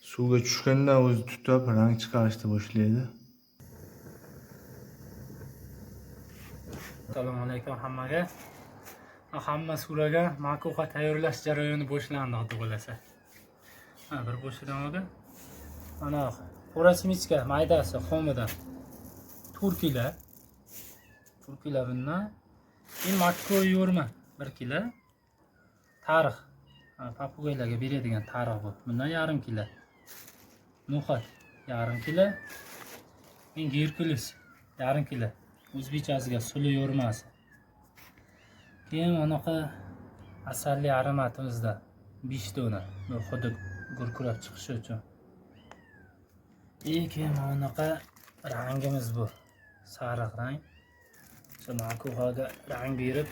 Suvga tushganda o'zi tutib rang chiqarishni boshlaydi. Assalomu alaykum hammaga. Hamma suraga makuha tayyorlash jarayoni boshlandi xudo xolasa. Bir bo'shidan oldi. Mana porosimichka maydasi xomidan 4 kilo. 4 kilo bundan. Makro yo'rma 1 kilo. Tarix. Papugalarga beradigan tarix bu. Bundan yarim kilo. No'xat yarim kilo. Gerkules yarim kilo. O'zbekchasiga suli yo'rmasi. Keyin anaqa asalli aromatimizda 5 dona. Bu xuddi gurkurab chiqishi uchun. Keyin anaqa rangimiz bu. Sariq rang. Shu makuhaga rang berib,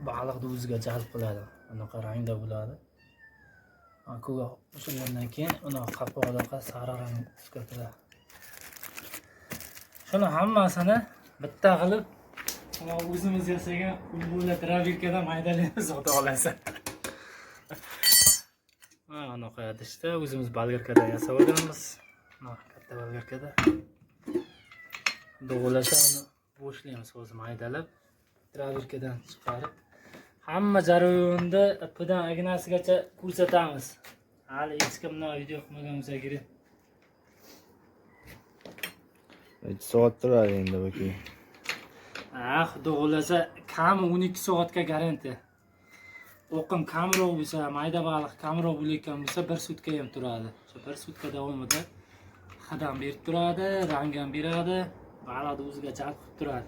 baliqni o'ziga jalb qiladi. Anaqa rangda bo'ladi. Makuha o'shandan keyin uni qopqog'iga sariq rang tuskatiladi. Shuni hammasini bitta qilib o'zimiz yasagan ulg'ula travirkadan maydalaymiz xudo xolasa. Mana qo'yadi işte o'zimiz bolgarkada yasab olganmiz. Mana katta bolgarkada. Dog'lasa uni bo'shlaymiz o'zi maydalab travirkadan chiqarib hamma jarayonni ipidan ignasigacha ko'rsatamiz. Hali hech kim bunday video qilmagan bo'lsa kerak. Necha soat turadi endi bu keyin? Xudo xolasa kam 12 soatga garantiya. O'qim kamroq bo'lsa, mayda baliq kamroq bo'layotgan bo'lsa 1 sutka ham turadi. Shu 1 sutka davomida hidam berib turadi, rang ham beradi, baliqni o'ziga jalb qilib turadi.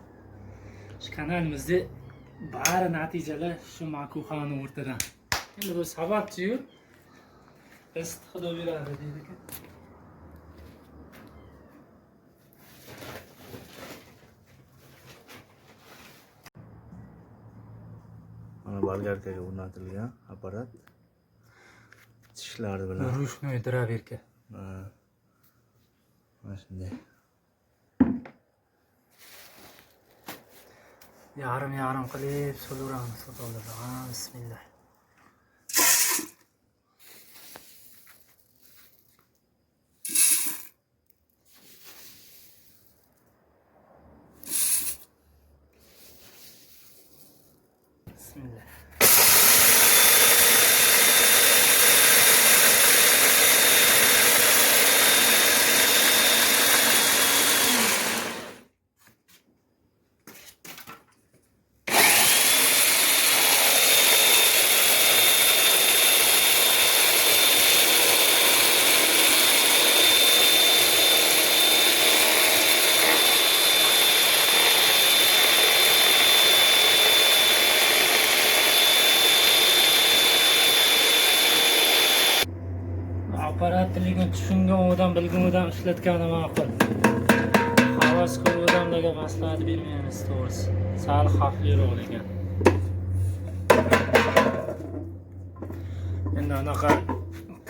Shu kanalimizda bari natijalar shu makuhani o'rtadan. Endi bu sababchi-yu. Biz xudo beradi deydi-ku. Mana bolgarkaga o'rnatilgan apparat. Tishlari bilan. Rushnoy travirka. Mana shunday. Yarim qilib sulaveramiz xudolarga. Bismillah. Bismillah. Apparatligini tushungan odam, bilgan odam ishlatgani ma'qul. Havas qilgan odamlarga maslahat bermaymiz to'g'risi. Sal xavfliroq ekan. Endi anaqa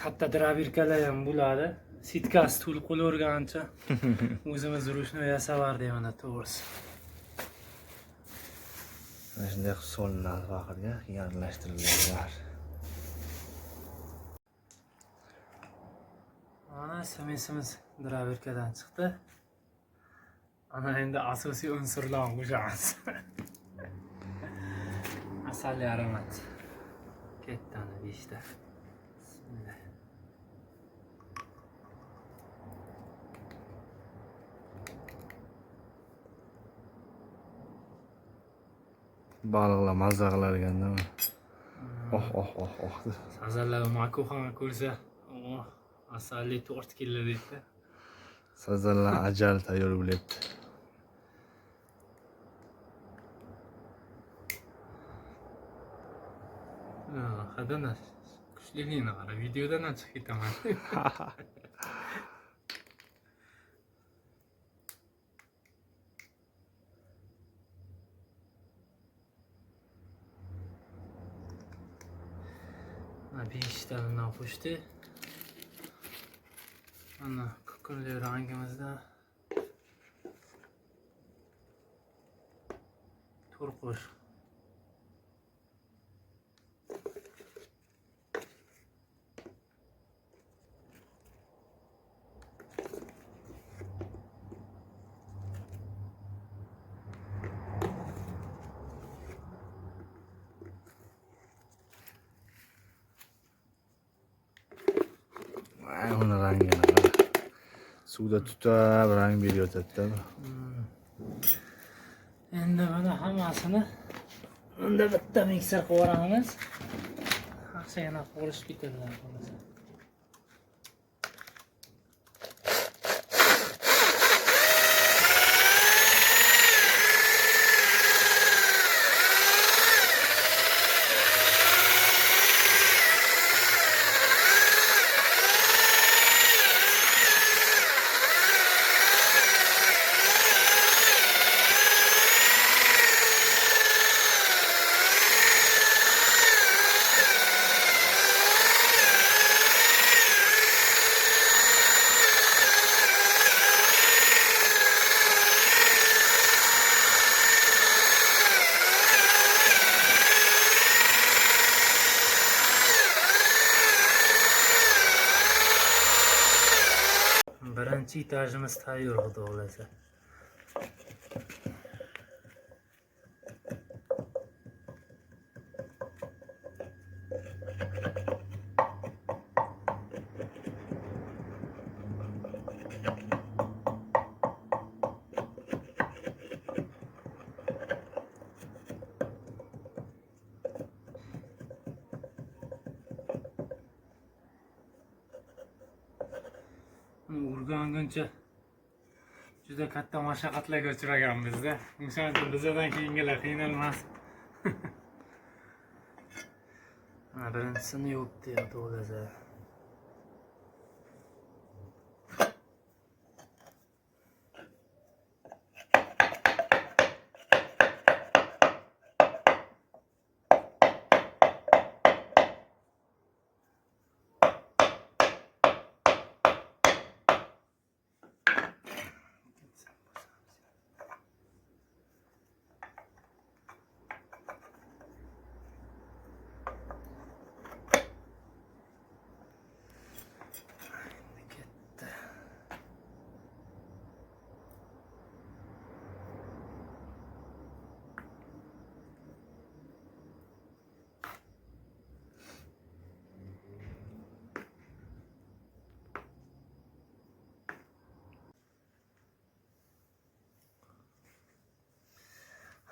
katta travirkalar ham bo'ladi. Sitkasi to'lib qolavergancha o'zimiz rushni yasavardik mana to'g'risi. Mana shunday qilib solinadi faqirga, yarlashtirilganlar. Mana semesimiz travirkadan chiqdi. Ana endi asosiy unsurlarni qo'shamiz. Asalli aromat. Ketdani 5 ta. Bismillah. Baliqlar mazza qilar ekanda. Oh. Sazallar makuhani ko'rsa, asalli 4 kilo deydi. Sazallar ajal tayyor bo'lyapti. Hadana kuchliligini qara, videodan ham chiqib ketaman. Mana 5 ta bundan qo'shdi. Mana kukunli rangimizda turqush. Uni rangini qara. Suvda tutab rang beryotadi-da. Endi mana hammasini unda bitta mikser qilib yuboramiz. Yaxshigina qovurishib ketadilar bo'lmasa. Birinchi etajimiz tayyor xudo xohlasa. Urganguncha juda katta mashaqqatlarga uchraganmiz-da. O'shaning uchun bizdan keyingilar qiynalmas. Mana birinchisini yopdi xudo xohlasa.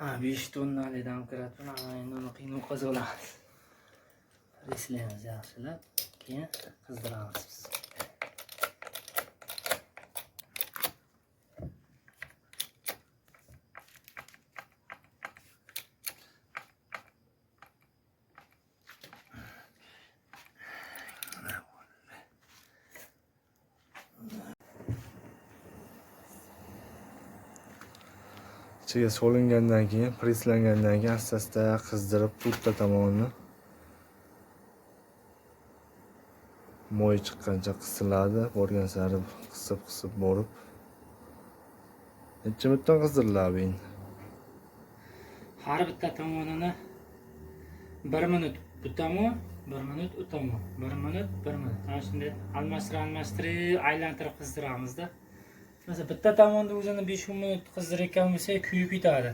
Ha, 5 tonnali damkrat bilan endi uni qiynab qazolamiz. Reslaymiz yaxshilab, keyin qizdiramiz biz. İçiga solingandan keyin, preslangandan keyin asta-asta qizdirib to'rtta tomonini moy chiqqancha qisiladi. Borgan sari qisib borib. Necha minutdan qizdiriladi endi? Har bitta tomonini 1 minut bu tomon, 1 minut u tomon, 1 minut, 1 minut. Ana shunday almashtirib, aylantirib qizdiramiz-da. Mesela bitta tomonni o'zini 5 minut qizdirayotgan bo'lsak, kuyib ketadi.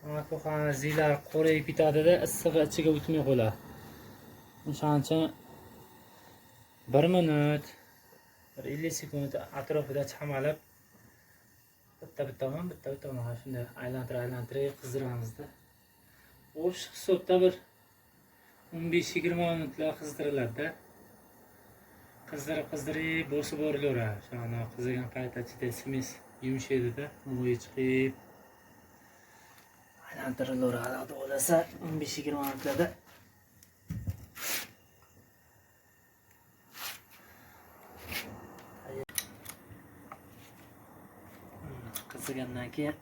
Mana bu ziylar qorayib ketadi-da, issig'i ichiga o'tmay qoladi. O'shaning uchun 1 minut, 50 sekund atrofida chamalab bitta tomon shunday aylantirib qizdiramiz-da. O'sha hisobda bir 15-20 minutlar qizdiriladi-da. Qizdirib bosib borilaveradi. Shuni qizigan paytda ichida semiz yumshaydi-da, moyi chiqib aylantirilaveradi. Xudo xolasa 15-20 minutlarda qizigandan keyin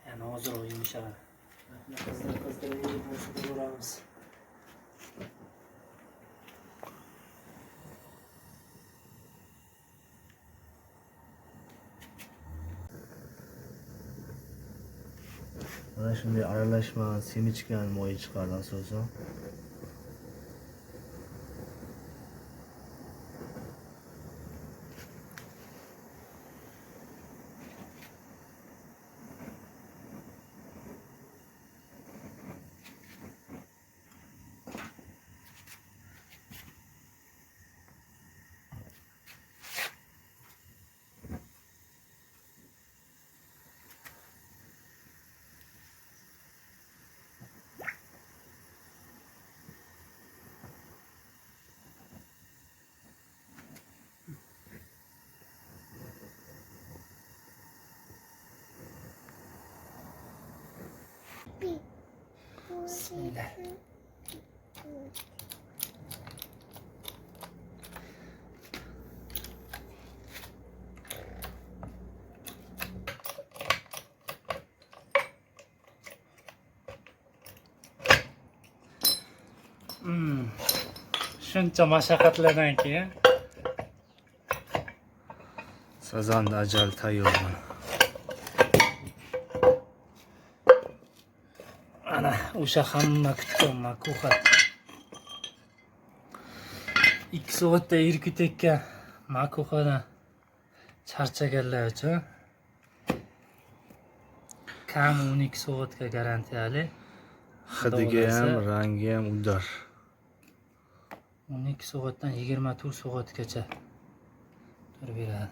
yana ozroq yumshadi. Qizdirib bosib boraveramiz. Mana shunday aralashma semichgan moyi chiqadi asosan. Bismillah. Shuncha mashaqqatlardan keyin Sazanni ajal tayyor. ana o'sha hamma kutgan makuha. 2 soatda irki tekkan makuhadan charchaganlar uchun kam 12 soatga garantiyali. Hidiga ham, rangi ham udar. 12 soatdan 24 soatgacha turib beradi.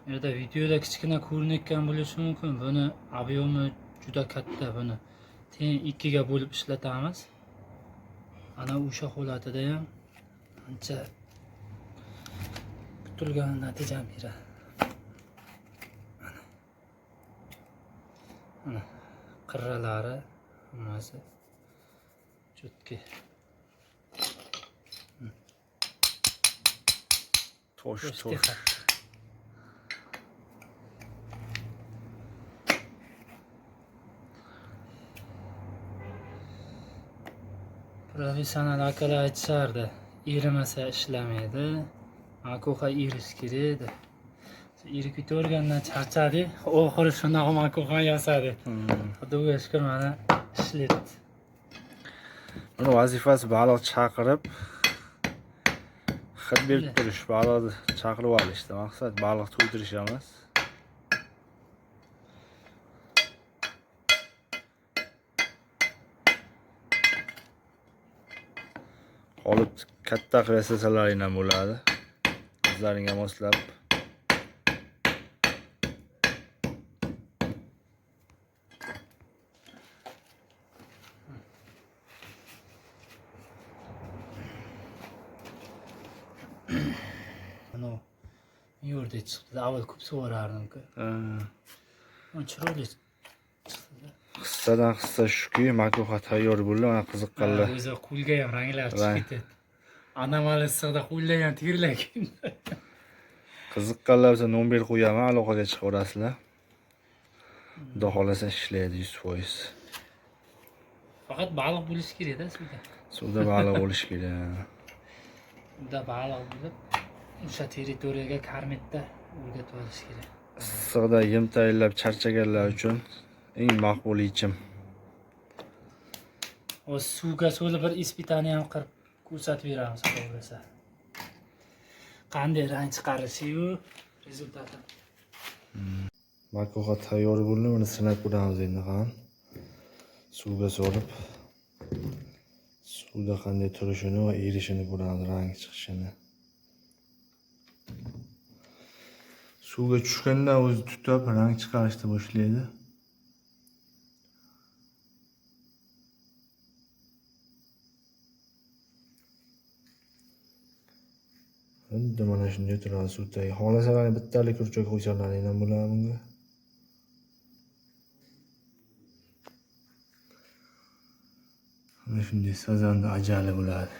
Bu yerda videoda kichkina ko'rinayotgan bo'lishi mumkin. Buni obyomi juda katta. Buni teng 2 ga bo'lib ishlatamiz. Ana o'sha holatida ham ancha kutilgan natija beradi. Ana qirralari hammasi chutki. Tosh. Professional akalar aytishardi, erimasa ishlamaydi. Makuha erish kerak edi. Irkib o'rgandan charchadi, oxiri shunaqa makuha yasadi. Xudoga shukr, mana ishlaydi. Buni vazifasi baliq chaqirib hid berib turish, baliqni chaqirib olishdi. Maqsad baliq to'ydirish emas. Olib katta qilib yasasalaring ham bo'ladi. O'zlaringga moslab. Ana yo'rda chiqdi. Avval ko'p so'rardim-ku. Chiroyli chiqdi. Hissadan hissa shuki, makuha tayyor bo'ldi. Mana qiziqqanlar. O'zi qo'lga ham ranglar chiqib ketdi. Anomal issiqda qo'llar ham terlagan. Qiziqqanlar bo'lsa nomer qo'yaman, aloqaga chiqaverasizlar. Xudo xolasa ishlaydi 100%. Faqat baliq bo'lishi kerak-da suvda. Suvda baliq bo'lish kerak. Suvda baliq bo'lib, o'sha territoriyaga karmetda o'rgatib olish kerak. Issiqda yem tayyorlab charchaganlar uchun eng maqbul yechim. O suvga so'lib bir ispitaniya ham qilib ko'rsatib beramiz, xudo bo'lsa. Qanday rang chiqarishi-yu, rezultati. Makuha tayyor bo'ldi, uni sinab ko'ramiz endi ham. Suvga solib suvda qanday turishini va erishini ko'ramiz, rang chiqishini. Suvga tushganda o'zi tutab rang chiqarishni boshlaydi. Endi mana shunday turadi suvdagi. Xohlasalar bittalik kurchak qo'ysalaring ham bo'ladi bunga. Mana shunday sazanni ajali bo'ladi.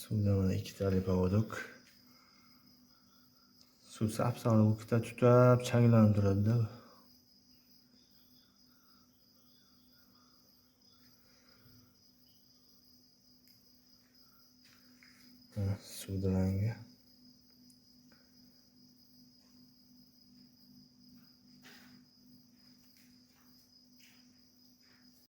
Suvda mana ikkitalik pavodak. Suv sap-sariq ikkita tutab changlanib turadi-da. Suvda rangi.